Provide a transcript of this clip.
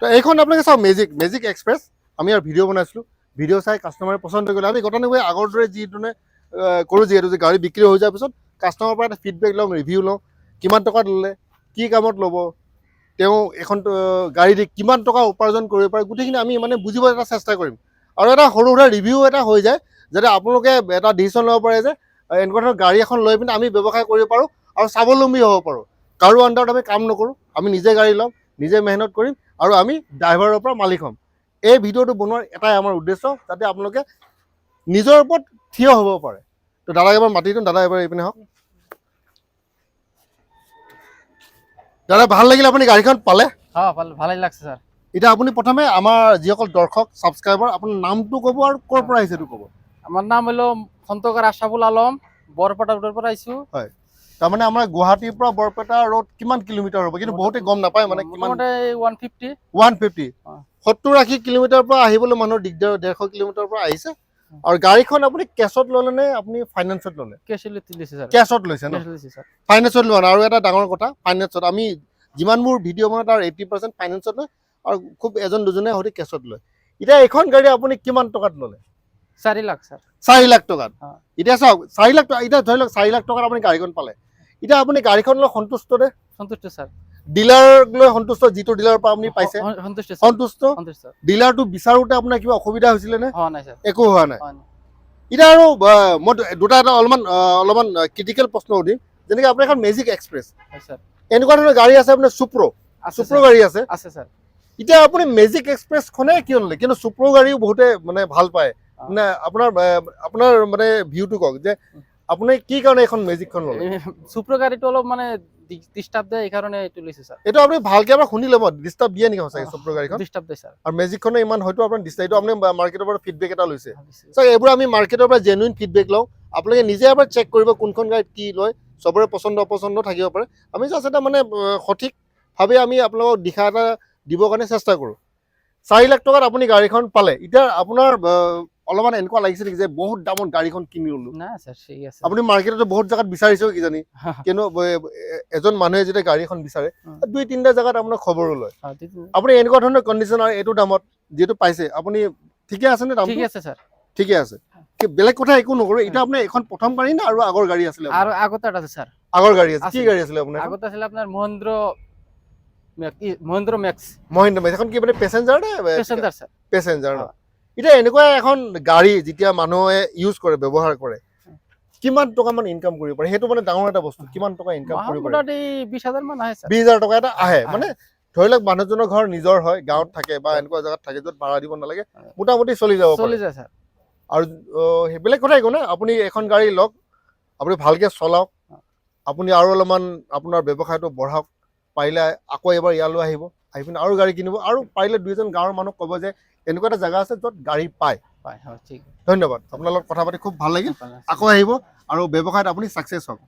তো এইখন আপোনালোকে চাওক মেজিক এক্সপ্ৰেছ আমি আৰু ভিডিঅ' বনাইছিলোঁ ভিডিঅ' চাই কাষ্টমাৰে পচন্দ কৰিলে আমি গতানুগৈ আগৰ দৰে যিধৰণে কৰোঁ যিহেতু যে গাড়ী বিক্ৰী হৈ যোৱাৰ পিছত কাষ্টমাৰৰ পৰা এটা ফিডবেক লওঁ ৰিভিউ লওঁ কিমান টকাত ল'লে কি কামত ল'ব তেওঁ এখন গাড়ী দি কিমান টকা উপাৰ্জন কৰিব পাৰে গোটেইখিনি আমি মানে বুজিব এটা চেষ্টা কৰিম আৰু এটা সৰু সুৰা ৰিভিউ এটা হৈ যায় যাতে আপোনালোকে এটা ডিচিশ্যন ল'ব পাৰে যে এনেকুৱা ধৰণৰ গাড়ী এখন লৈ পিনে আমি ব্যৱসায় কৰিব পাৰোঁ আৰু স্বাৱলম্বী হ'ব পাৰোঁ কাৰো আণ্ডাৰত আমি কাম নকৰোঁ আমি নিজে গাড়ী ল'ম নিজে মেহনত কৰিম আৰু আমি ড্ৰাইভাৰৰ পৰা মালিক হ'ম এই ভিডিঅ'টো বনোৱাৰ এটাই আমাৰ উদ্দেশ্য যাতে আপোনালোকে নিজৰ ওপৰত থিয় হ'ব পাৰে তো দাদাক এবাৰ মাতি দিওঁ দাদা এবাৰ এইপিনে হওক দাদা ভাল লাগিল আপুনি গাড়ীখন পালে ভালেই লাগছে স্যার এতিয়া আপুনি প্ৰথমে আমাৰ যিসকল দৰ্শক ছাবস্ক্ৰাইবাৰ আপোনাৰ নামটো ক'ব আৰু ক'ৰ পৰা আহিছে এইটো ক'ব আমাৰ নাম হলো খন্দকাৰ আশৰাফুল আলম বৰপেটা ৰোডেৰ পৰা আইছো হয় তাৰমানে আমাৰ গুৱাহাটীৰ পৰা বৰপেটা ৰোড কিমান কিলোমিটাৰ হ'ব কিন্তু বহুতে গম নাপায় মানে কিমান 150 150 70-80 কিলোমিটাৰ পৰা আহিবলৈ মানুহৰ দিগদাৰ 150 কিলোমিটাৰ পৰা আহিছে আৰু গাড়ীখন আপুনি কেছত ল'লে নে আপুনি ফাইনেন্সত ল'লে কেশ লৈছে স্যার কেছত লৈছে ন কেশ লৈছে স্যার ফাইনেন্সত লোৱা আৰু এটা ডাঙৰ কথা ফাইনেন্সত আমি যিমানবোৰ ভিডিঅ' বনাওঁ তাৰ 80% ফাইনেন্সত লয় আৰু খুব এজন দুজনে হয়তো কেছত লয় এতিয়া এইখন গাড়ী আপুনি কিমান টকাত ল'লে 4 লাখ স্যার 4 লাখ টকাত এতিয়া চাওক 4 লাখ টকা এতিয়া ধৰি লওক 4 লাখ টকাত আপুনি গাড়ীখন পালে এতিয়া আপুনি গাড়ীখন লৈ সন্তুষ্ট নে সন্তুষ্ট স্যার ডিলাৰক লৈ সন্তুষ্ট যিটো ডিলাৰৰ পৰা আপুনি পাইছে সন্তুষ্ট সন্তুষ্ট ডিলাৰটো বিচাৰোতে আপোনাৰ কিবা অসুবিধা হৈছিলে নে নাই স্যাৰ একো হোৱা নাই এতিয়া আৰু মই দুটা এটা অলপমান ক্ৰিটিকেল প্ৰশ্ন সুধিম যেনেকৈ আপোনাৰ এখন মেজিক এক্সপ্ৰেছ স্যাৰ এনেকুৱা ধৰণৰ গাড়ী আছে আপোনাৰ চুপ্ৰ গাড়ী আছে স্যাৰ এতিয়া আপুনি মেজিক এক্সপ্ৰেছখনে কিয় ল'লে কিন্তু চুপ্ৰ গাড়ীও বহুতে মানে ভাল পায় মানে আপোনাৰ মানে ভিউটো কওক যে আপুনি কি কাৰণে এখন মেজিকখন ল'লে চুপ্ৰ গাড়ীটো অলপ মানে ডিস্টাৰ্ব দেয় এই কাৰণে এইটো লৈছে স্যাৰ এইটো আপুনি ভালকে এবাৰ শুনি ল'ব ডিষ্টাৰ্ব দিয়ে নেকি সঁচাকৈ চুপ্ৰ গাড়ীখন ডিস্টাৰ্ব দেয় স্যাৰ আৰু মেজিকখনে ইমান হয়তো আপোনাৰ ডিষ্টাৰ্ব এইটো আপুনি মাৰ্কেটৰ পৰা ফিডবেক এটা লৈছে চাওক এইবোৰ আমি মাৰ্কেটৰ পৰা জেনুইন ফিডবেক লওঁ আপোনালোকে নিজে এবাৰ চেক কৰিব কোনখন গাড়ীত কি লয় চবৰে পচন্দ অপচন্দ থাকিব পাৰে আমি জাষ্ট এটা মানে সঠিকভাৱে আমি আপোনালোকক দিশা এটা দিবৰ কাৰণে চেষ্টা কৰোঁ 4 লাখ টকাত আপুনি গাড়ীখন পালে এতিয়া আপোনাৰ অলপমান এনেকুৱা লাগিছে নেকি যে বহুত দামত গাড়ীখন কিনি ল'লো না স্যার ঠিক আছে আপুনি মাৰ্কেটত বহুত জেগাত বিচাৰিছেও কিজানি কিন্তু এজন মানুহে যেতিয়া গাড়ী এখন বিচাৰে 2-3টা জেগাত আপোনাৰ খবৰো লয় আপুনি এনেকুৱা ধৰণৰ কণ্ডিশ্যন আৰু এইটো দামত যিহেতু পাইছে আপুনি ঠিকে আছে নে দাম ঠিক আছে স্যার ঠিকে আছে বেলেগ কথা একো নকৰো এতিয়া আপোনাৰ এখন প্ৰথম গাড়ী না আৰু আগৰ গাড়ী আছিলে আৰু আগতে আছে স্যাৰ আগৰ গাড়ী আছে কি গাড়ী আছিলে আপোনাৰ আগতে আছিল আপোনাৰ মহেন্দ্ৰ ম্যাক্স এখন কি মানে পেচেঞ্জাৰ নে পেচেঞ্জাৰ স্যাৰ পেচেঞ্জাৰ ন এতিয়া এনেকুৱা এখন গাড়ী যেতিয়া মানুহে ইউজ কৰে ব্যৱহাৰ কৰে কিমান টকা মান ইনকাম কৰিব পাৰে সেইটো মানে ডাঙৰ এটা বস্তু কিমান টকা ইনকাম কৰিব পাৰে মোটামুটি 20000 মান আহে স্যাৰ 20000 টকা এটা আহে মানে ধৰি লওক মানুহজনৰ ঘৰ নিজৰ হয় গাঁৱত থাকে বা এনেকুৱা জেগাত থাকে য'ত ভাড়া দিব নালাগে মোটামুটি চলি যাব পাৰে চলি যায় স্যাৰ আৰু বেলেগ কথা একো নাই আপুনি এখন গাড়ী লওক আপুনি ভালকে চলাওক আপুনি আৰু অলপমান আপোনাৰ ব্যৱসায়টো বঢ়াওক পাৰিলে আকৌ এবাৰ ইয়ালৈ আহিব আহি পিনে আৰু গাড়ী কিনিব আৰু পাৰিলে 2জন গাঁৱৰ মানুহক ক'ব যে এনেকুৱা এটা জেগা আছে য'ত গাড়ী পায় হয় ঠিক ধন্যবাদ আপোনাৰ লগত কথা পাতি খুব ভাল লাগিল আকৌ আহিব আৰু ব্যৱসায়ত আপুনি ছাকচেছ হওক